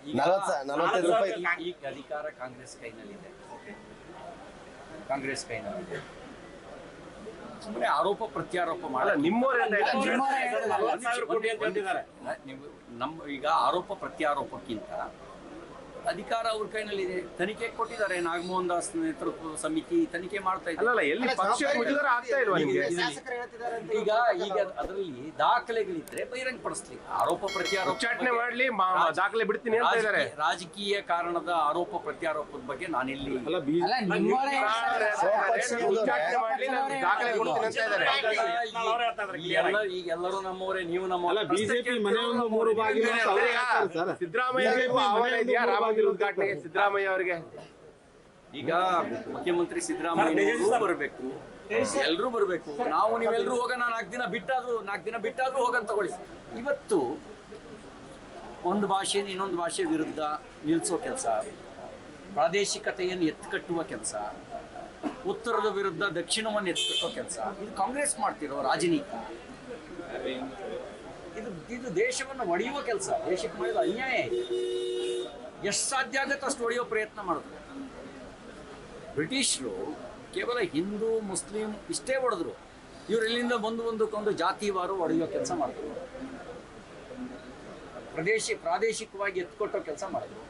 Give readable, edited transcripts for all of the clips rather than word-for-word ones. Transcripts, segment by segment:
45 ರೂಪಾಯಿ. ಈಗ ಅಧಿಕಾರ ಕಾಂಗ್ರೆಸ್ ಕೈನಲ್ಲಿದೆ. ಕಾಂಗ್ರೆಸ್ ಕೈನಲ್ಲಿದೆ. ಸುಮ್ಮನೆ ಆರೋಪ ಪ್ರತ್ಯಾರೋಪ ಮಾಡಲ್ಲ. ಈಗ ಆರೋಪ ಪ್ರತ್ಯಾರೋಪಕ್ಕಿಂತ ಅಧಿಕಾರ ಅವ್ರ ಕೈನಲ್ಲಿದೆ. ತನಿಖೆ ಕೊಟ್ಟಿದ್ದಾರೆ. ನಾಗಮೋಹನ್ ದಾಸ್ ನೇತೃತ್ವದ ಸಮಿತಿ ತನಿಖೆ ಮಾಡ್ತಾ ಇದ್ದಾರೆ. ಈಗ ಈಗ ಅದರಲ್ಲಿ ದಾಖಲೆಗಳಿದ್ರೆ ಬಹಿರಂಗಪಡಿಸ್ಲಿ. ಆರೋಪ ಪ್ರತ್ಯಾರೋಪ ಮಾಡ್ಲಿ, ದಾಖಲೆ ಬಿಡ್ತೀನಿ ಅಂತ ಇದ್ದಾರೆ. ರಾಜಕೀಯ ಕಾರಣದ ಆರೋಪ ಪ್ರತ್ಯಾರೋಪದ ಬಗ್ಗೆ ನಾನಿಲ್ಲಿ ಈಗ ಎಲ್ಲರೂ ನಮ್ಮವರೇ, ನೀವು ನಮ್ಮವರೇ. ಬಿಜೆಪಿ ಮನೆಯೊಂದು 3 ಬಾಗಿಲು ಸಿದ್ದರಾಮಯ್ಯ ಉದ್ಘಾಟನೆಗೆ ಸಿದ್ದರಾಮಯ್ಯ ಅವರಿಗೆ ಈಗ ಮುಖ್ಯಮಂತ್ರಿ ಸಿದ್ದರಾಮಯ್ಯ ಬರಬೇಕು, ಎಲ್ರೂ ಬರಬೇಕು. ನಾವು ನೀವೆಲ್ಲರೂ ಹೋಗೋಣ. 4 ದಿನ ಬಿಟ್ಟಾದ್ರೂ ಹೋಗಂತ ತಗೊಳ್ಳಿ. ಇವತ್ತು ಒಂದು ಭಾಷೆ ಇನ್ನೊಂದು ಭಾಷೆ ವಿರುದ್ಧ ನಿಲ್ಲಿಸೋ ಕೆಲಸ, ಪ್ರಾದೇಶಿಕತೆಯನ್ನು ಎತ್ತುಕಟ್ಟುವ ಕೆಲಸ, ಉತ್ತರದ ವಿರುದ್ಧ ದಕ್ಷಿಣವನ್ನು ಎತ್ತುಕಟ್ಟುವ ಕೆಲಸ, ಇದು ಕಾಂಗ್ರೆಸ್ ಮಾಡ್ತಿರೋ ರಾಜನೀತಿ. ಇದು ದೇಶವನ್ನು ಒಡೆಯುವ ಕೆಲಸ. ದೇಶಕ್ಕೆ ಮಾಡಿದ ಅನ್ಯಾಯ ಇದೆ. ಎಷ್ಟು ಸಾಧ್ಯ ಆಗುತ್ತೆ ಅಷ್ಟು ಹೊಡೆಯೋ ಪ್ರಯತ್ನ ಮಾಡಿದ್ರು. ಬ್ರಿಟಿಷರು ಕೇವಲ ಹಿಂದೂ ಮುಸ್ಲಿಂ ಇಷ್ಟೇ ಹೊಡೆದ್ರು. ಇವರೆಲ್ಲಿಂದ ಒಂದಕ್ಕೊಂದು ಜಾತಿವಾರು ಹೊಡೆಯೋ ಕೆಲಸ ಮಾಡಿದ್ರು. ಪ್ರಾದೇಶಿಕವಾಗಿ ಎತ್ಕೊಟ್ಟೋ ಕೆಲಸ ಮಾಡಿದ್ರು.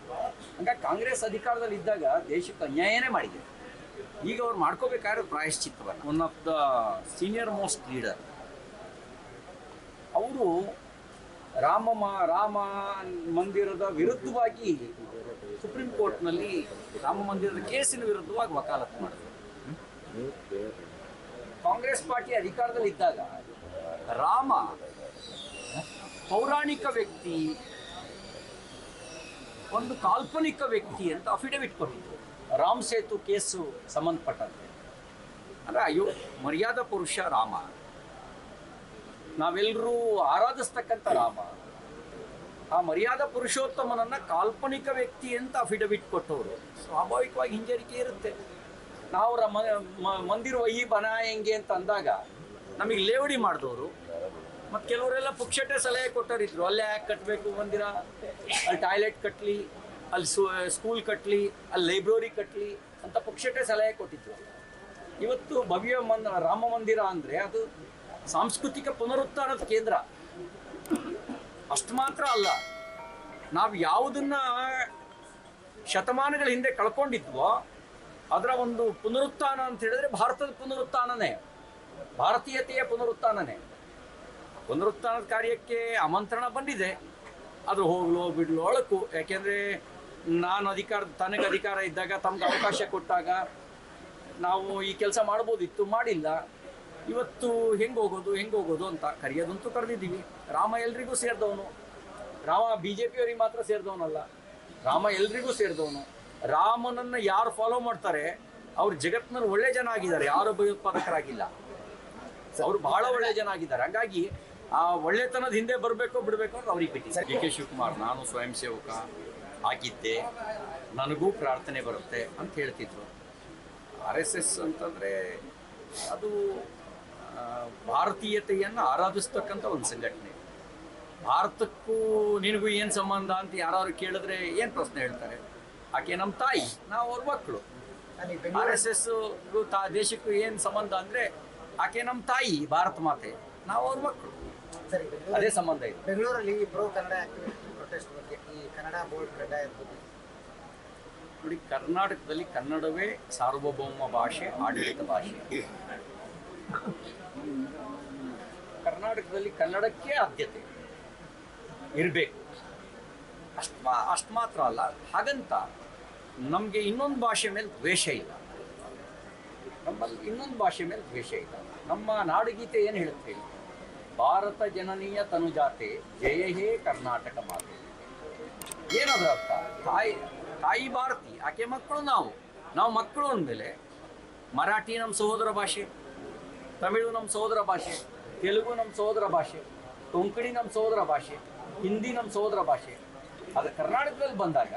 ಹಂಗಾಗಿ ಕಾಂಗ್ರೆಸ್ ಅಧಿಕಾರದಲ್ಲಿ ಇದ್ದಾಗ ದೇಶಕ್ಕೆ ಅನ್ಯಾಯನೇ ಮಾಡಿದೆ. ಈಗ ಅವ್ರು ಮಾಡ್ಕೋಬೇಕಾದ್ರೆ ಪ್ರಾಯಶ್ಚಿತ್ತವನ್ನು. One of the senior most leader ಅವರು ರಾಮ ಮಂದಿರದ ವಿರುದ್ಧವಾಗಿ ಸುಪ್ರೀಂ ಕೋರ್ಟ್ನಲ್ಲಿ ರಾಮ ಮಂದಿರದ ಕೇಸಿನ ವಿರುದ್ಧವಾಗಿ ವಕಾಲತ್ತು ಮಾಡಿದ್ರು. ಕಾಂಗ್ರೆಸ್ ಪಾರ್ಟಿ ಅಧಿಕಾರದಲ್ಲಿ ಇದ್ದಾಗ ರಾಮ ಪೌರಾಣಿಕ ವ್ಯಕ್ತಿ, ಒಂದು ಕಾಲ್ಪನಿಕ ವ್ಯಕ್ತಿ ಅಂತ ಅಫಿಡವಿಟ್ ಕೊಟ್ಟಿದ್ರು. ರಾಮ್ ಸೇತು ಕೇಸು ಸಂಬಂಧಪಟ್ಟಂತೆ. ಅಂದರೆ ಮರ್ಯಾದ ಪುರುಷ ರಾಮ, ನಾವೆಲ್ಲರೂ ಆರಾಧಿಸ್ತಕ್ಕಂಥ ರಾಮ, ಆ ಮರ್ಯಾದಾ ಪುರುಷೋತ್ತಮನನ್ನ ಕಾಲ್ಪನಿಕ ವ್ಯಕ್ತಿ ಅಂತ ಅಫಿಡವಿಟ್ ಕೊಟ್ಟವರು. ಸ್ವಾಭಾವಿಕವಾಗಿ ಹಿಂಜರಿಕೆ ಇರುತ್ತೆ. ನಾವು ಮಂದಿರ ವಹಿ ಬನಾಯಂಗೆ ಅಂತ ಅಂದಾಗ ನಮಗೆ ಲೇವಡಿ ಮಾಡಿದವರು ಮತ್ತು ಕೆಲವರೆಲ್ಲ ಪುಕ್ಷಟೆ ಸಲಹೆ ಕೊಟ್ಟರಿದ್ರು. ಅಲ್ಲೇ ಯಾಕೆ ಕಟ್ಟಬೇಕು ಮಂದಿರ, ಅಲ್ಲಿ ಟಾಯ್ಲೆಟ್ ಕಟ್ಟಲಿ, ಅಲ್ಲಿ ಸ್ಕೂಲ್ ಕಟ್ಟಲಿ, ಅಲ್ಲಿ ಲೈಬ್ರರಿ ಕಟ್ಟಲಿ ಅಂತ ಪುಕ್ಷಟೆ ಸಲಹೆ ಕೊಟ್ಟಿದ್ರು. ಇವತ್ತು ಭವ್ಯ ರಾಮ ಮಂದಿರ ಅಂದರೆ ಅದು ಸಾಂಸ್ಕೃತಿಕ ಪುನರುತ್ಥಾನದ ಕೇಂದ್ರ. ಅಷ್ಟು ಮಾತ್ರ ಅಲ್ಲ, ನಾವು ಯಾವುದನ್ನ ಶತಮಾನಗಳ ಹಿಂದೆ ಕಳ್ಕೊಂಡಿದ್ವೋ ಅದರ ಒಂದು ಪುನರುತ್ಥಾನ ಅಂತ ಹೇಳಿದ್ರೆ ಭಾರತದ ಪುನರುತ್ಥಾನನೇ, ಭಾರತೀಯತೆಯ ಪುನರುತ್ಥಾನನೇ. ಪುನರುತ್ಥಾನದ ಕಾರ್ಯಕ್ಕೆ ಆಮಂತ್ರಣ ಬಂದಿದೆ. ಅದು ಹೋಗ್ಲೋ ಬಿಡ್ಲೋ ಅಳಕು. ಯಾಕೆಂದರೆ ತನಗೆ ಅಧಿಕಾರ ಇದ್ದಾಗ ತಮ್ಗೆ ಅವಕಾಶ ಕೊಟ್ಟಾಗ ನಾವು ಈ ಕೆಲಸ ಮಾಡ್ಬೋದಿತ್ತು, ಮಾಡಿಲ್ಲ. ಇವತ್ತು ಹೆಂಗೆ ಹೋಗೋದು ಅಂತ ಕರೆಯೋದಂತೂ ಕರೆದಿದ್ದೀವಿ. ರಾಮ ಎಲ್ರಿಗೂ ಸೇರಿದವನು. ರಾಮ BJP ಅವರಿಗೆ ಮಾತ್ರ ಸೇರಿದವನಲ್ಲ, ರಾಮ ಎಲ್ರಿಗೂ ಸೇರಿದವನು. ರಾಮನನ್ನು ಯಾರು ಫಾಲೋ ಮಾಡ್ತಾರೆ ಅವ್ರು ಜಗತ್ತಿನಲ್ಲಿ ಒಳ್ಳೆ ಜನ ಆಗಿದ್ದಾರೆ, ಯಾರು ಭಯೋತ್ಪಾದಕರಾಗಿಲ್ಲ. ಅವರು ಬಹಳ ಒಳ್ಳೆ ಜನ ಆಗಿದ್ದಾರೆ. ಹಾಗಾಗಿ ಆ ಒಳ್ಳೆತನದ ಹಿಂದೆ ಬರಬೇಕೋ ಬಿಡಬೇಕು ಅಂತ ಅವ್ರಿಗೆ ಬಿಟ್ಟಿದ್ದಾರೆ. DK ಶಿವಕುಮಾರ್, ನಾನು ಸ್ವಯಂ ಸೇವಕ ಆಗಿದ್ದೆ, ನನಗೂ ಪ್ರಾರ್ಥನೆ ಬರುತ್ತೆ ಅಂತ ಹೇಳ್ತಿದ್ರು. RSS ಅಂತಂದರೆ ಅದು ಭಾರತೀಯತೆಯನ್ನು ಆರಾಧಿಸ್ತಕ್ಕಂಥ ಒಂದು ಸಂಘಟನೆ. ಭಾರತಕ್ಕೂ ನಿನಗೂ ಏನು ಸಂಬಂಧ ಅಂತ ಯಾರು ಕೇಳಿದ್ರೆ ಏನು ಪ್ರಶ್ನೆ ಹೇಳ್ತಾರೆ? ಆಕೆ ನಮ್ಮ ತಾಯಿ, ನಾವು ಅವ್ರ ಮಕ್ಕಳು. RSS ದೇಶಕ್ಕೂ ಏನು ಸಂಬಂಧ ಅಂದರೆ ಆಕೆ ನಮ್ಮ ತಾಯಿ, ಭಾರತ ಮಾತೆ, ನಾವು ಅವ್ರ ಮಕ್ಕಳು. ಅದೇ ಸಂಬಂಧ ಇದೆ. ಬೆಂಗಳೂರಲ್ಲಿ ಪ್ರೋ ಕನ್ನಡ ಪ್ರೊಟೆಸ್ಟ್ ಬಗ್ಗೆ ಈ ಕನ್ನಡ ಬೋರ್ಡ್ ಕಡ್ಡಾಯ ನೋಡಿ, ಕರ್ನಾಟಕದಲ್ಲಿ ಕನ್ನಡವೇ ಸಾರ್ವಭೌಮ ಭಾಷೆ, ಆಡಳಿತ ಭಾಷೆ. ಕರ್ನಾಟಕದಲ್ಲಿ ಕನ್ನಡಕ್ಕೆ ಆದ್ಯತೆ ಇರಬೇಕು. ಅಷ್ಟು ಮಾತ್ರ ಅಲ್ಲ, ಹಾಗಂತ ನಮಗೆ ಇನ್ನೊಂದು ಭಾಷೆ ಮೇಲೆ ದ್ವೇಷ ಇಲ್ಲ. ನಮ್ಮಲ್ಲಿ ಇನ್ನೊಂದು ಭಾಷೆ ಮೇಲೆ ದ್ವೇಷ ಇಲ್ಲ. ನಮ್ಮ ನಾಡುಗೀತೆ ಏನು ಹೇಳುತ್ತೆ? ಭಾರತ ಜನನೀಯ ತನುಜಾತೆ ಜಯ ಹೇ ಕರ್ನಾಟಕ ಮಾತೆ. ಏನದರ ಅರ್ಥ? ತಾಯಿ ಭಾರತಿ, ಆಕೆ ಮಕ್ಕಳು ನಾವು ಮಕ್ಕಳು ಅಂದಮೇಲೆ ಮರಾಠಿ ನಮ್ಮ ಸಹೋದರ ಭಾಷೆ, ತಮಿಳು ನಮ್ಮ ಸಹೋದರ ಭಾಷೆ, ತೆಲುಗು ನಮ್ಮ ಸಹೋದರ ಭಾಷೆ, ಕೊಂಕಣಿ ನಮ್ಮ ಸಹೋದರ ಭಾಷೆ, ಹಿಂದಿ ನಮ್ಮ ಸಹೋದರ ಭಾಷೆ. ಅದು ಕರ್ನಾಟಕದಲ್ಲಿ ಬಂದಾಗ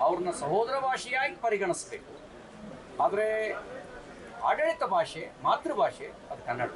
ಅವ್ರನ್ನ ಸಹೋದರ ಭಾಷೆಯಾಗಿ ಪರಿಗಣಿಸಬೇಕು. ಆದರೆ ಆಡಳಿತ ಭಾಷೆ, ಮಾತೃಭಾಷೆ ಅದು ಕನ್ನಡ.